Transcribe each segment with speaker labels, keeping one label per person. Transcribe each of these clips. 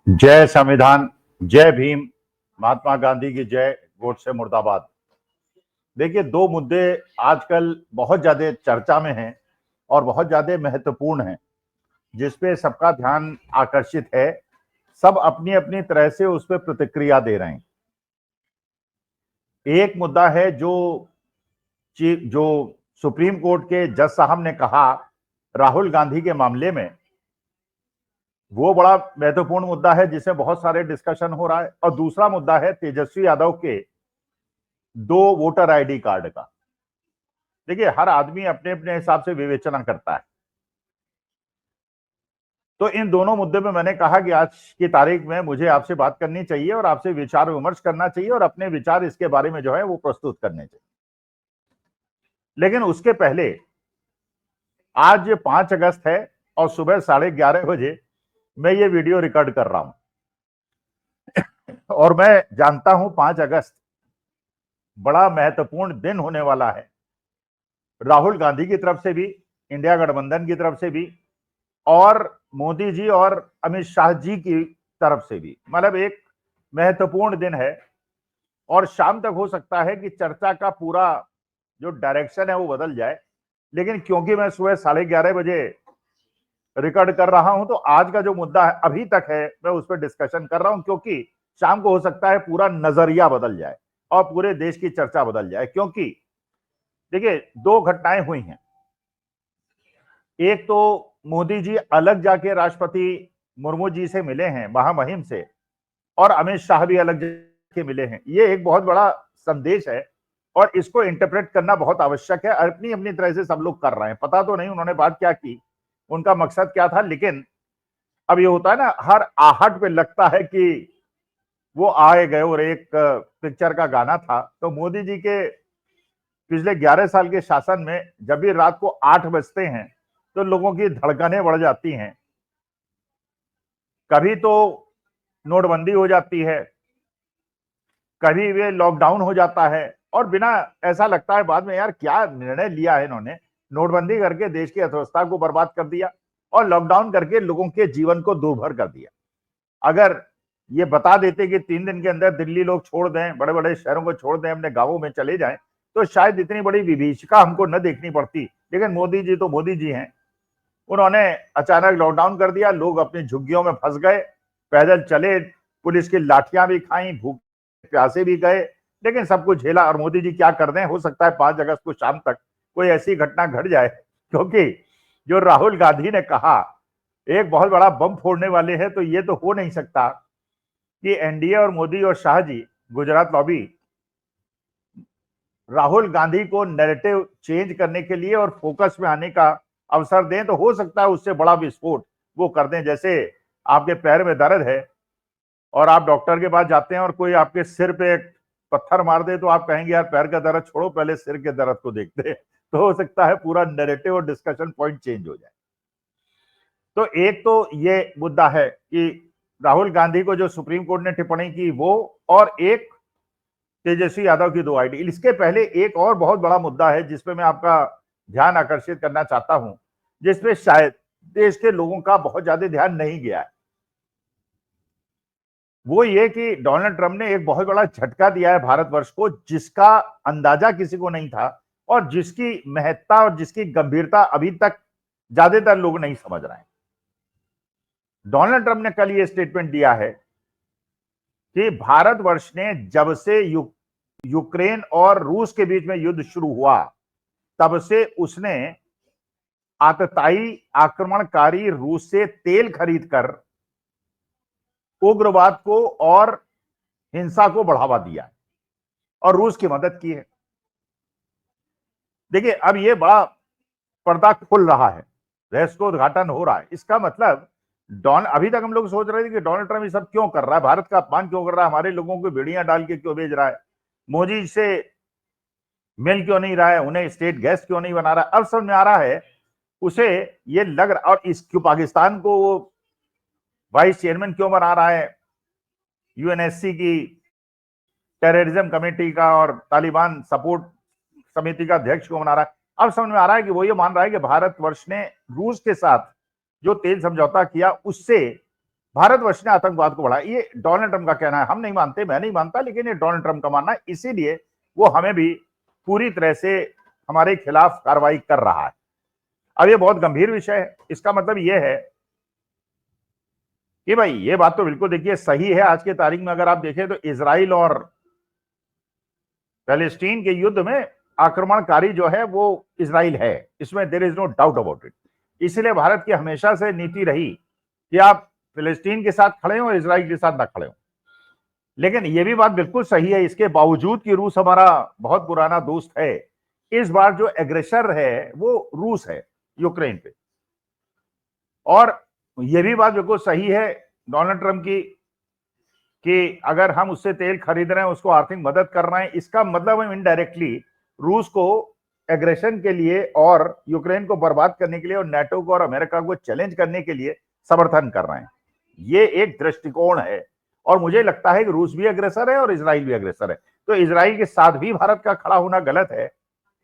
Speaker 1: जय संविधान, जय भीम, महात्मा गांधी की जय, गोडसे मुर्दाबाद। देखिए, दो मुद्दे आजकल बहुत ज्यादा चर्चा में हैं और बहुत ज्यादा महत्वपूर्ण हैं, जिसपे सबका ध्यान आकर्षित है। सब अपनी अपनी तरह से उस पर प्रतिक्रिया दे रहे हैं। एक मुद्दा है जो सुप्रीम कोर्ट के जज साहब ने कहा राहुल गांधी के मामले में, वो बड़ा महत्वपूर्ण मुद्दा है जिसमें बहुत सारे डिस्कशन हो रहा है। और दूसरा मुद्दा है तेजस्वी यादव के 2 वोटर आईडी कार्ड का। देखिए, हर आदमी अपने अपने हिसाब से विवेचना करता है। तो इन दोनों मुद्दे में मैंने कहा कि आज की तारीख में मुझे आपसे बात करनी चाहिए और आपसे विचार विमर्श करना चाहिए और अपने विचार इसके बारे में जो है वो प्रस्तुत करने चाहिए। लेकिन उसके पहले, आज 5 अगस्त है और सुबह 11:30 बजे मैं ये वीडियो रिकॉर्ड कर रहा हूं। और मैं जानता हूं 5 अगस्त बड़ा महत्वपूर्ण दिन होने वाला है, राहुल गांधी की तरफ से भी, इंडिया गठबंधन की तरफ से भी, और मोदी जी और अमित शाह जी की तरफ से भी। मतलब एक महत्वपूर्ण दिन है और शाम तक हो सकता है कि चर्चा का पूरा जो डायरेक्शन है वो बदल जाए। लेकिन क्योंकि मैं सुबह 11:30 बजे रिकॉर्ड कर रहा हूं, तो आज का जो मुद्दा है अभी तक है, मैं उस पर डिस्कशन कर रहा हूं, क्योंकि शाम को हो सकता है पूरा नजरिया बदल जाए और पूरे देश की चर्चा बदल जाए। क्योंकि देखिए, 2 घटनाएं हुई हैं। एक तो मोदी जी अलग जाके राष्ट्रपति मुर्मू जी से मिले हैं महामहिम से, और अमित शाह भी अलग जाके मिले हैं। ये एक बहुत बड़ा संदेश है और इसको इंटरप्रेट करना बहुत आवश्यक है। अपनी अपनी तरह से सब लोग कर रहे हैं, पता तो नहीं उन्होंने बात क्या की, उनका मकसद क्या था। लेकिन अब ये होता है ना, हर आहट पे लगता है कि वो आए गए। और एक पिक्चर का गाना था, तो मोदी जी के पिछले 11 साल के शासन में जब भी रात को 8 बजते हैं तो लोगों की धड़कनें बढ़ जाती हैं। कभी तो नोटबंदी हो जाती है, कभी वे लॉकडाउन हो जाता है, और बिना ऐसा लगता है बाद में यार क्या निर्णय लिया है इन्होंने। नोटबंदी करके देश की अर्थव्यवस्था को बर्बाद कर दिया और लॉकडाउन करके लोगों के जीवन को दूभर कर दिया। अगर ये बता देते कि 3 दिन के अंदर दिल्ली लोग छोड़ दें, बड़े बड़े शहरों को छोड़ दें, अपने गांवों में चले जाएं, तो शायद इतनी बड़ी विभीषिका हमको न देखनी पड़ती। लेकिन मोदी जी तो मोदी जी हैं, उन्होंने अचानक लॉकडाउन कर दिया, लोग अपनी झुग्गियों में फंस गए, पैदल चले, पुलिस की लाठियां भी खाई, भूखे प्यासे भी गए, लेकिन सब कुछ झेला। और मोदी जी क्या कर दें, हो सकता है 5 अगस्त को शाम तक कोई ऐसी घटना घट जाए, क्योंकि जो राहुल गांधी ने कहा एक बहुत बड़ा बम फोड़ने वाले हैं, तो ये तो हो नहीं सकता कि एनडीए और मोदी और शाह जी, गुजरात लॉबी, राहुल गांधी को नैरेटिव चेंज करने के लिए और फोकस में आने का अवसर दें। तो हो सकता है उससे बड़ा विस्फोट वो कर दें। जैसे आपके पैर में दर्द है और आप डॉक्टर के पास जाते हैं और कोई आपके सिर पे एक पत्थर मार दे, तो आप कहेंगे यार पैर का दर्द छोड़ो, पहले सिर के दर्द को देखते हैं। तो हो सकता है पूरा नैरेटिव और डिस्कशन पॉइंट चेंज हो जाए। तो एक तो ये मुद्दा है कि राहुल गांधी को जो सुप्रीम कोर्ट ने टिप्पणी की वो, और एक तेजस्वी यादव की 2 आईडी। इसके पहले एक और बहुत बड़ा मुद्दा है जिसपे मैं आपका ध्यान आकर्षित करना चाहता हूं, जिसपे शायद देश के लोगों का बहुत ज्यादा ध्यान नहीं गया है। वो ये कि डोनाल्ड ट्रंप ने एक बहुत बड़ा झटका दिया है भारतवर्ष को, जिसका अंदाजा किसी को नहीं था और जिसकी महत्ता और जिसकी गंभीरता अभी तक ज्यादातर लोग नहीं समझ रहे हैं। डोनाल्ड ट्रंप ने कल ये स्टेटमेंट दिया है कि भारतवर्ष ने जब से यूक्रेन और रूस के बीच में युद्ध शुरू हुआ, तब से उसने आतताई आक्रमणकारी रूस से तेल खरीदकर उग्रवाद को और हिंसा को बढ़ावा दिया और रूस की मदद की है। देखिए, अब ये बड़ा पर्दा खुल रहा है, रहस्योद्घाटन हो रहा है। इसका मतलब अभी तक हम लोग सोच रहे थे कि डोनाल्ड ट्रंप ये सब क्यों कर रहा है, भारत का अपमान क्यों कर रहा है, हमारे लोगों को बेड़ियां डाल के क्यों भेज रहा है, मोदी से मिल क्यों नहीं रहा है, उन्हें स्टेट गैस क्यों नहीं बना रहा है। अब समझ में आ रहा है उसे, ये लग रहा, और इसको पाकिस्तान को वो वाइस चेयरमैन क्यों बना रहा है, यूएनएससी की टेररिज्म कमेटी का और तालिबान सपोर्ट समिति का अध्यक्ष क्यों बना रहा है। अब समझ में आ रहा है कि वो ये मान रहा है कि भारतवर्ष ने रूस के साथ जो तेल समझौता किया, उससे भारतवर्ष ने आतंकवाद को बढ़ाया। ये डोनाल्ड ट्रंप का कहना है, हम नहीं मानते, मैं नहीं मानता, लेकिन ये डोनाल्ड ट्रंप का मानना है, इसीलिए वो हमें भी पूरी तरह से हमारे खिलाफ कार्रवाई कर रहा है। अब ये बहुत गंभीर विषय है। इसका मतलब ये है कि भाई ये बात तो बिल्कुल देखिए सही है। आज के तारीख में अगर आप देखें तो इजराइल और पैलेस्टीन के युद्ध में आक्रमणकारी जो है वो इजराइल है, इसमें there is no doubt about it. इसलिए भारत की हमेशा से नीति रही कि आप फिलिस्तीन के साथ खड़े हो और इजराइल के साथ ना खड़े हो। लेकिन यह भी बात बिल्कुल सही है, इसके बावजूद कि रूस हमारा बहुत पुराना दोस्त है, इस बार जो एग्रेसर है वो रूस है यूक्रेन पे। और यह भी बात बिल्कुल सही है डोनाल्ड ट्रंप की कि अगर हम उससे तेल खरीद रहे हैं, उसको आर्थिक मदद कर रहे हैं, इसका मतलब हम इनडायरेक्टली रूस को एग्रेशन के लिए और यूक्रेन को बर्बाद करने के लिए और नाटो को और अमेरिका को चैलेंज करने के लिए समर्थन कर रहे हैं। ये एक दृष्टिकोण है और मुझे लगता है कि रूस भी अग्रेसर है और इजराइल भी अग्रेसर है। तो इजराइल के साथ भी भारत का खड़ा होना गलत है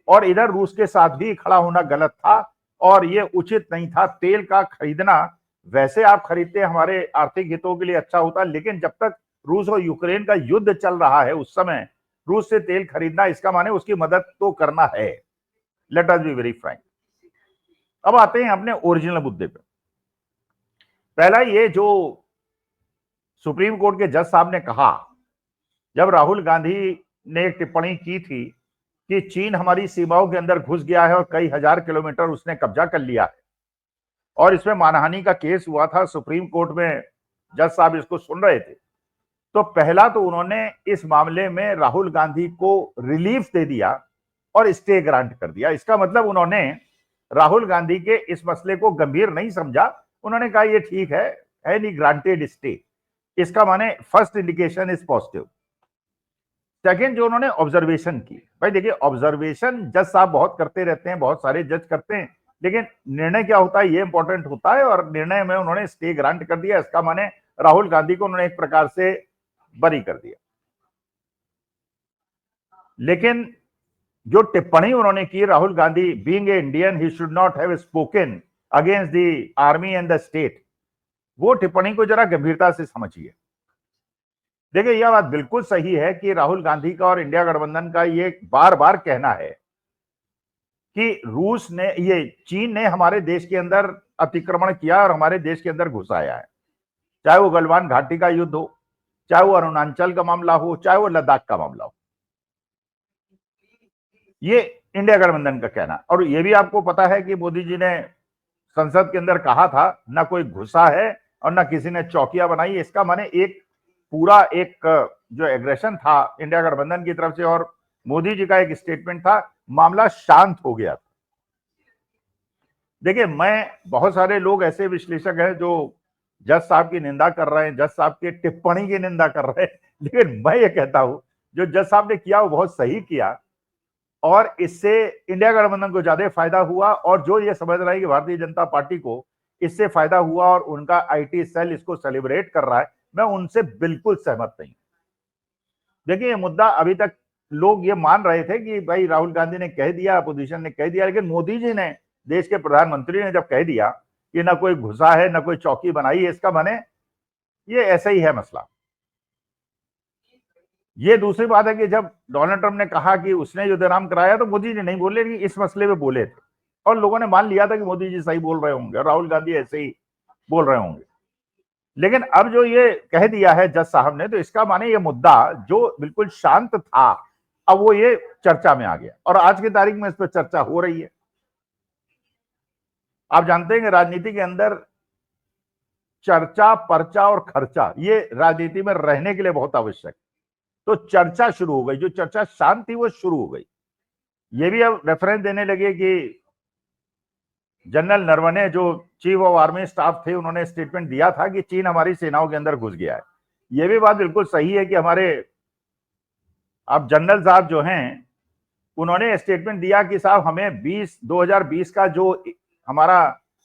Speaker 1: और इधर रूस के साथ भी खड़ा होना गलत था और ये उचित नहीं था। तेल का खरीदना वैसे आप खरीदते हमारे आर्थिक हितों के लिए अच्छा होता, लेकिन जब तक रूस और यूक्रेन का युद्ध चल रहा है उस समय रूस से तेल खरीदना, इसका माने उसकी मदद तो करना है। Let us be very Frank. अब आते हैं अपने ओरिजिनल मुद्दे पे। पहला ये जो सुप्रीम कोर्ट के जज साहब ने कहा, जब राहुल गांधी ने एक टिप्पणी की थी कि चीन हमारी सीमाओं के अंदर घुस गया है और कई हजार किलोमीटर उसने कब्जा कर लिया है और इसमें मानहानि का केस हुआ था, सुप्रीम कोर्ट में जज साहब इसको सुन रहे थे, तो पहला तो उन्होंने इस मामले में राहुल गांधी को रिलीफ दे दिया और स्टे ग्रांट कर दिया। इसका मतलब उन्होंने राहुल गांधी के इस मसले को गंभीर नहीं समझा। उन्होंने कहा ये ठीक है नहीं, ग्रांटेड स्टे। इसका माने first indication is positive. Second, जो उन्होंने ऑब्जर्वेशन की, भाई देखिए ऑब्जर्वेशन जज साहब बहुत करते रहते हैं, बहुत सारे जज करते हैं, लेकिन निर्णय क्या होता है ये इंपॉर्टेंट होता है और निर्णय में उन्होंने स्टे ग्रांट कर दिया। इसका माने राहुल गांधी को उन्होंने एक प्रकार से बरी कर दिया। लेकिन जो टिप्पणी उन्होंने की, Rahul Gandhi being a Indian he should not have spoken against the army and the state, वो टिप्पणी को जरा गंभीरता से समझिए। देखिए यह बात बिल्कुल सही है कि राहुल गांधी का और इंडिया गठबंधन का ये बार बार कहना है कि रूस ने, ये चीन ने हमारे देश के अंदर अतिक्रमण किया और हमारे देश के अंदर घुस आया है, चाहे वो गलवान घाटी का युद्ध हो, चाहे वो अरुणाचल का मामला हो, चाहे वो लद्दाख का मामला हो। ये इंडिया गठबंधन का कहना। और ये भी आपको पता है कि मोदी जी ने संसद के अंदर कहा था ना कोई घुसा है और ना किसी ने चौकियां बनाई। इसका माने एक पूरा एक जो एग्रेशन था इंडिया गठबंधन की तरफ से और मोदी जी का एक स्टेटमेंट था, मामला शांत हो गया था। देखिए बहुत सारे लोग ऐसे विश्लेषक हैं जो जज साहब की निंदा कर रहे हैं, जज साहब की टिप्पणी की निंदा कर रहे हैं, लेकिन मैं ये कहता हूं जो जज साहब ने किया वो बहुत सही किया और इससे इंडिया गठबंधन को ज्यादा फायदा हुआ और जो ये समझ रहा है कि भारतीय जनता पार्टी को इससे फायदा हुआ और उनका आईटी सेल इसको सेलिब्रेट कर रहा है, मैं उनसे बिल्कुल सहमत नहीं। देखिए ये मुद्दा अभी तक लोग ये मान रहे थे कि भाई राहुल गांधी ने कह दिया, अपोजिशन ने कह दिया, लेकिन मोदी जी ने, देश के प्रधानमंत्री ने जब कह दिया कि ना कोई घुसा है ना कोई चौकी बनाई है, इसका माने ये ऐसा ही है मसला। ये दूसरी बात है कि जब डोनाल्ड ट्रंप ने कहा कि उसने युद्ध विराम कराया तो मोदी जी नहीं बोले, कि इस मसले पे बोले थे और लोगों ने मान लिया था कि मोदी जी सही बोल रहे होंगे और राहुल गांधी ऐसे ही बोल रहे होंगे। लेकिन अब जो ये कह दिया है जज साहब ने, तो इसका माने ये मुद्दा जो बिल्कुल शांत था अब वो ये चर्चा में आ गया और आज की तारीख में इस पर चर्चा हो रही है। आप जानते हैं कि राजनीति के अंदर चर्चा, पर्चा और खर्चा ये राजनीति में रहने के लिए बहुत आवश्यक। तो चर्चा शुरू हो गई, जो चर्चा शांत थी वो शुरू हो गई। ये भी अब रेफरेंस देने लगे कि जनरल नरवणे जो चीफ ऑफ आर्मी स्टाफ थे, उन्होंने स्टेटमेंट दिया था कि चीन हमारी सेनाओं के अंदर घुस गया है। ये भी बात बिल्कुल सही है कि हमारे अब जनरल साहब जो हैं उन्होंने स्टेटमेंट दिया कि साहब हमें 2020 का जो हमारा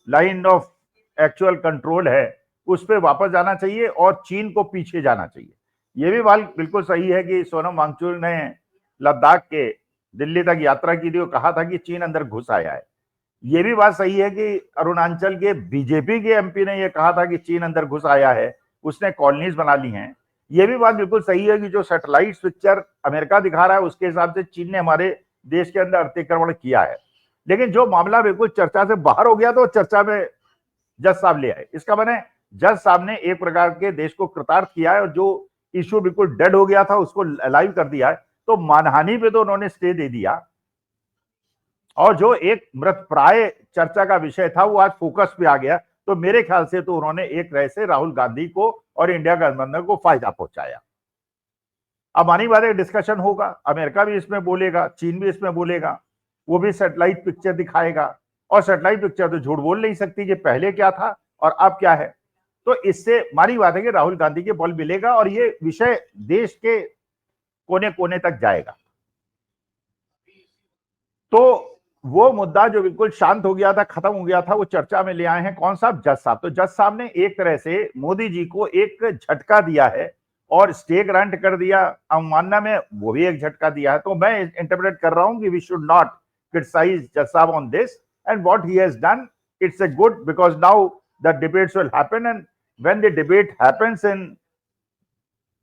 Speaker 1: लाइन ऑफ एक्चुअल कंट्रोल है उस पर वापस जाना चाहिए और चीन को पीछे जाना चाहिए। यह भी बात बिल्कुल सही है कि सोनम वांगचुक ने लद्दाख के दिल्ली तक यात्रा की थी और कहा था कि चीन अंदर घुस आया है। ये भी बात सही है कि अरुणाचल के बीजेपी के एमपी ने यह कहा था कि चीन अंदर घुस आया है, उसने कॉलोनीज बना ली हैं। ये भी बात बिल्कुल सही है कि जो सैटेलाइट पिक्चर अमेरिका दिखा रहा है उसके हिसाब से चीन ने हमारे देश के अंदर अतिक्रमण किया है। लेकिन जो मामला बिल्कुल चर्चा से बाहर हो गया तो चर्चा में जज साहब ले आए। इसका मैंने जज साहब ने एक प्रकार के देश को कृतार्थ किया है और जो इश्यू बिल्कुल डेड हो गया था उसको लाइव कर दिया है। तो मानहानि पे तो उन्होंने स्टे दे दिया और जो एक मृत प्राय चर्चा का विषय था वो आज फोकस पे आ गया। तो मेरे ख्याल से तो उन्होंने एक तरह से राहुल गांधी को और इंडिया गठबंधन को फायदा पहुंचाया। अब आने वाले डिस्कशन होगा, अमेरिका भी इसमें बोलेगा, चीन भी इसमें बोलेगा, वो भी सैटेलाइट पिक्चर दिखाएगा और सैटेलाइट पिक्चर तो झूठ बोल नहीं सकती कि पहले क्या था और अब क्या है। तो इससे मानी बात है कि राहुल गांधी के बल मिलेगा और ये विषय देश के कोने कोने तक जाएगा। तो वो मुद्दा जो बिल्कुल शांत हो गया था, खत्म हो गया था, वो चर्चा में ले आए हैं कौन साहब? जज साहब। तो जज साहब ने एक तरह से मोदी जी को एक झटका दिया है और स्टे ग्रांट कर दिया अवमानना में, वो भी एक झटका दिया है। तो मैं इंटरप्रेट कर रहा हूं कि वी शुड नॉट क्रिटिसाइज जज साहब on this and what he has done, it's a good because now the debates will happen and when the debate happens in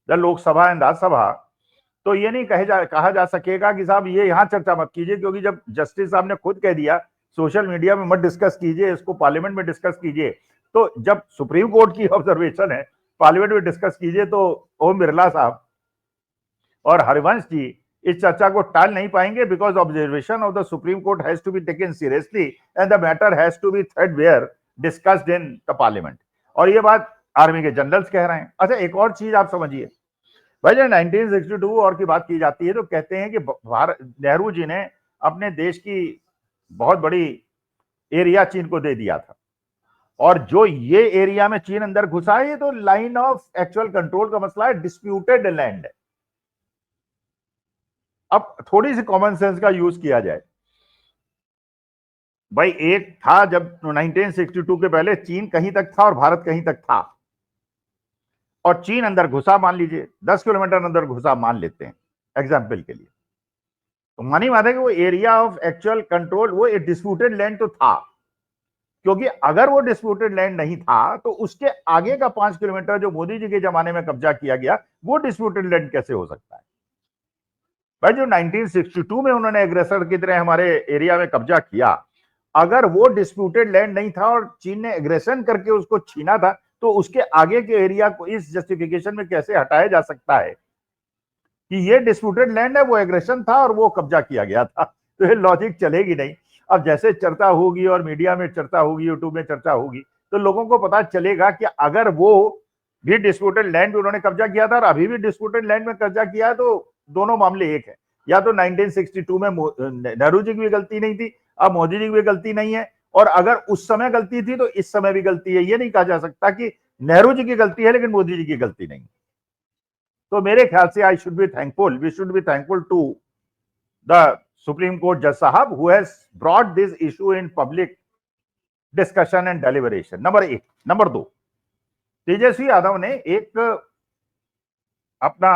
Speaker 1: the Lok Sabha and Rajya Sabha तो ये नहीं कहा जा सकेगा कि साहब ये यहां चर्चा मत कीजिए, क्योंकि जब जस्टिस साहब ने खुद कह दिया सोशल मीडिया में मत डिस्कस कीजिए, इसको पार्लियामेंट में डिस्कस कीजिए। तो जब सुप्रीम कोर्ट की ऑब्जर्वेशन है पार्लियामेंट में डिस्कस कीजिए, तो ओम बिरला साहब और हरिवंश जी इस चर्चा को टाल नहीं पाएंगे because observation of the supreme Court has to be taken seriously and the matter has to be threadbare discussed in the parliament. और ये बात आर्मी के जनरल्स कह रहे हैं। अच्छा, एक और चीज आप समझिए भाई, जब 1962 और की बात की जाती है तो कहते हैं कि नेहरू जी ने अपने देश की बहुत बड़ी एरिया चीन को दे दिया था और जो ये एरिया में चीन अंदर घुसा है ये तो लाइन ऑफ एक्चुअल कंट्रोल का मसला है, डिस्प्यूटेड लैंड है। अब थोड़ी सी कॉमन सेंस का यूज किया जाए भाई, एक था जब 1962 के पहले चीन कहीं तक था और भारत कहीं तक था और चीन अंदर घुसा, मान लीजिए 10 किलोमीटर अंदर घुसा मान लेते हैं एग्जाम्पल के लिए, तो मानी बात है कि वो एरिया ऑफ एक्चुअल कंट्रोल वो एक डिस्प्यूटेड लैंड तो था, क्योंकि अगर वो डिस्प्यूटेड लैंड नहीं था तो उसके आगे का 5 किलोमीटर जो मोदी जी के जमाने में कब्जा किया गया वो डिस्प्यूटेड लैंड कैसे हो सकता है भाई? जो 1962 में उन्होंने एग्रेसर की तरह हमारे एरिया में कब्जा किया, अगर वो डिस्प्यूटेड लैंड नहीं था और चीन ने एग्रेशन करके उसको छीना था तो उसके आगे के एरिया को इस जस्टिफिकेशन में कैसे हटाया जा सकता है कि ये डिस्प्यूटेड लैंड है, वो एग्रेशन था और वो कब्जा किया गया था? तो ये लॉजिक चलेगी नहीं। अब जैसे चर्चा होगी और मीडिया में चर्चा होगी, यूट्यूब में चर्चा होगी, तो लोगों को पता चलेगा कि अगर वो भी डिस्प्यूटेड लैंड उन्होंने कब्जा किया था और अभी भी डिस्प्यूटेड लैंड में कब्जा किया है तो दोनों मामले एक है। या तो 1962 में नेहरू जी की भी गलती नहीं थी, अब मोदी जी की भी गलती नहीं है, और अगर उस समय गलती थी तो इस समय भी गलती है। ये नहीं कहा जा सकता कि नेहरू जी की गलती है लेकिन मोदी जी की गलती नहीं। तो मेरे ख्याल से we should be thankful to the supreme court जज साहब who has brought this issue in public discussion and deliberation. Number 1। Number 2, Tejashwi Yadav ने एक अपना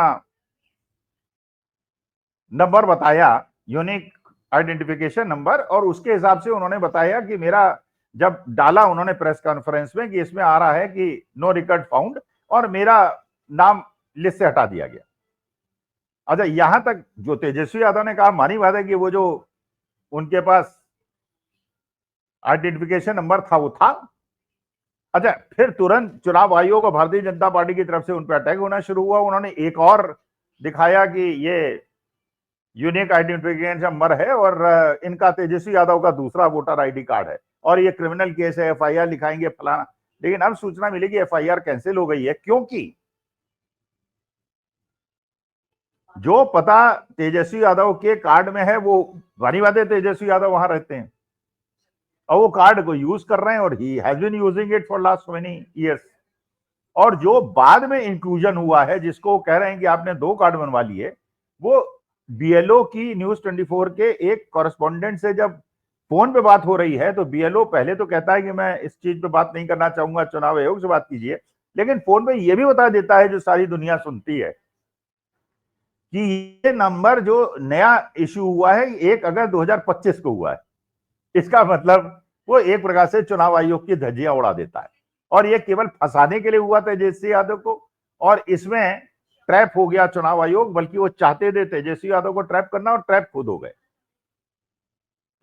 Speaker 1: नंबर बताया, यूनिक आइडेंटिफिकेशन नंबर, और उसके हिसाब से उन्होंने बताया कि मेरा जब डाला उन्होंने प्रेस कॉन्फ्रेंस में कि इसमें आ रहा है कि नो रिकॉर्ड फाउंड और मेरा नाम लिस्ट से हटा दिया गया। अच्छा, यहां तक जो तेजस्वी यादव ने कहा मानी बात है कि वो जो उनके पास आइडेंटिफिकेशन नंबर था वो था। अच्छा, फिर तुरंत चुनाव आयोग और भारतीय जनता पार्टी की तरफ से उन पर अटैक होना शुरू हुआ। उन्होंने एक और दिखाया कि ये यूनिक आइडेंटिफिकेशन नंबर है और इनका तेजस्वी यादव का दूसरा वोटर आईडी कार्ड है और ये क्रिमिनल केस है, एफआईआर लिखाएंगे फलाना। लेकिन अब सूचना मिली कि एफआईआर कैंसिल हो गई है, क्योंकि जो पता तेजस्वी यादव के कार्ड में है वो भारी बात है, तेजस्वी यादव वहां रहते हैं और वो कार्ड को यूज कर रहे हैं और he has been using it for last many years. और जो बाद में इंक्लूजन हुआ है जिसको कह रहे हैं कि आपने 2 कार्ड बनवा लिए, वो बीएलओ की न्यूज 24 के एक कॉरेस्पॉन्डेंट से जब फोन पे बात हो रही है तो बीएलओ पहले तो कहता है कि मैं इस चीज पे बात नहीं करना चाहूंगा, चुनाव आयोग से बात कीजिए, लेकिन फोन पे ये भी बता देता है जो सारी दुनिया सुनती है कि ये नंबर जो नया इश्यू हुआ है 1 अगस्त 2025 को हुआ है इसका मतलब वो एक प्रकार से चुनाव आयोग की धज्जियां उड़ा देता है, और ये केवल फंसाने के लिए हुआ था तेजस्वी यादव को, और इसमें ट्रैप हो गया चुनाव आयोग, बल्कि वो चाहते थे तेजस्वी यादव को ट्रैप करना और ट्रैप खुद हो गए।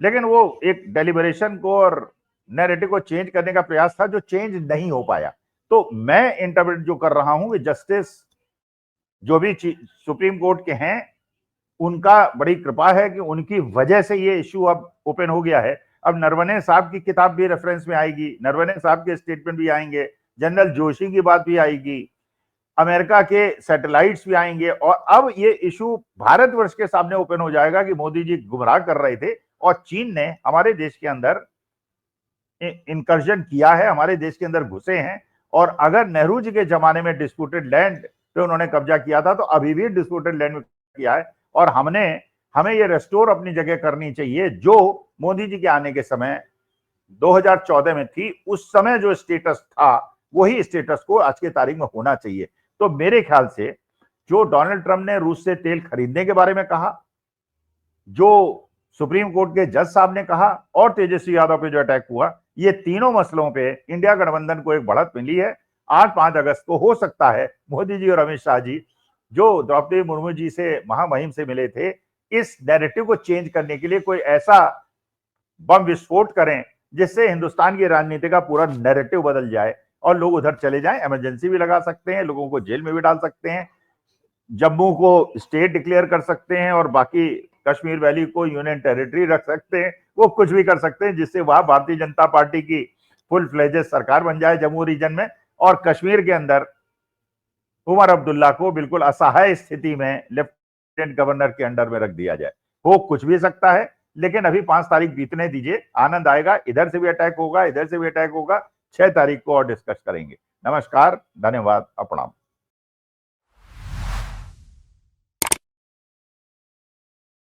Speaker 1: लेकिन वो एक डेलिबरेशन को और नैरेटिव को चेंज करने का प्रयास था जो चेंज नहीं हो पाया। तो मैं इंटरप्रेट जो कर रहा हूं कि जस्टिस जो भी सुप्रीम कोर्ट के हैं, उनका बड़ी कृपा है कि उनकी वजह से ये इश्यू अब ओपन हो गया है। अब नरवणे साहब की किताब भी रेफरेंस में आएगी, नरवणे साहब के स्टेटमेंट भी आएंगे, जनरल जोशी की बात भी आएगी, अमेरिका के सैटेलाइट्स भी आएंगे, और अब ये इशू भारतवर्ष के सामने ओपन हो जाएगा कि मोदी जी गुमराह कर रहे थे और चीन ने हमारे देश के अंदर इंकर्जन किया है, हमारे देश के अंदर घुसे हैं। और अगर नेहरू जी के जमाने में डिस्प्यूटेड लैंड पे उन्होंने कब्जा किया था, तो अभी भी डिस्प्यूटेड लैंड में किया है, और हमें ये रेस्टोर अपनी जगह करनी चाहिए जो मोदी जी के आने के समय 2014 में थी। उस समय जो स्टेटस था वही स्टेटस को आज के तारीख में होना चाहिए। तो मेरे ख्याल से जो डोनाल्ड ट्रंप ने रूस से तेल खरीदने के बारे में कहा, जो सुप्रीम कोर्ट के जज साहब ने कहा, और तेजस्वी यादव पे जो अटैक हुआ, ये तीनों मसलों पे इंडिया गठबंधन को एक बढ़त मिली है। 8-5 अगस्त को हो सकता है मोदी जी और अमित शाह जी जो द्रौपदी मुर्मू जी से महामहिम से मिले थे, इस नैरेटिव को चेंज करने के लिए कोई ऐसा बम विस्फोट करें जिससे हिंदुस्तान की राजनीति का पूरा नैरेटिव बदल जाए और लोग उधर चले जाएं। इमरजेंसी भी लगा सकते हैं, लोगों को जेल में भी डाल सकते हैं, जम्मू को स्टेट डिक्लेयर कर सकते हैं और बाकी कश्मीर वैली को यूनियन टेरिटरी रख सकते हैं। वो कुछ भी कर सकते हैं जिससे वहां भारतीय जनता पार्टी की फुल फ्लेजेड सरकार बन जाए जम्मू रीजन में, और कश्मीर के अंदर उमर अब्दुल्ला को बिल्कुल असहाय स्थिति में लेफ्टिनेंट गवर्नर के अंडर में रख दिया जाए। हो कुछ भी सकता है, लेकिन अभी 5 तारीख बीतने दीजिए, आनंद आएगा। इधर से भी अटैक होगा, इधर से भी अटैक होगा। 6 तारीख को और डिस्कस करेंगे। नमस्कार, धन्यवाद, प्रणाम।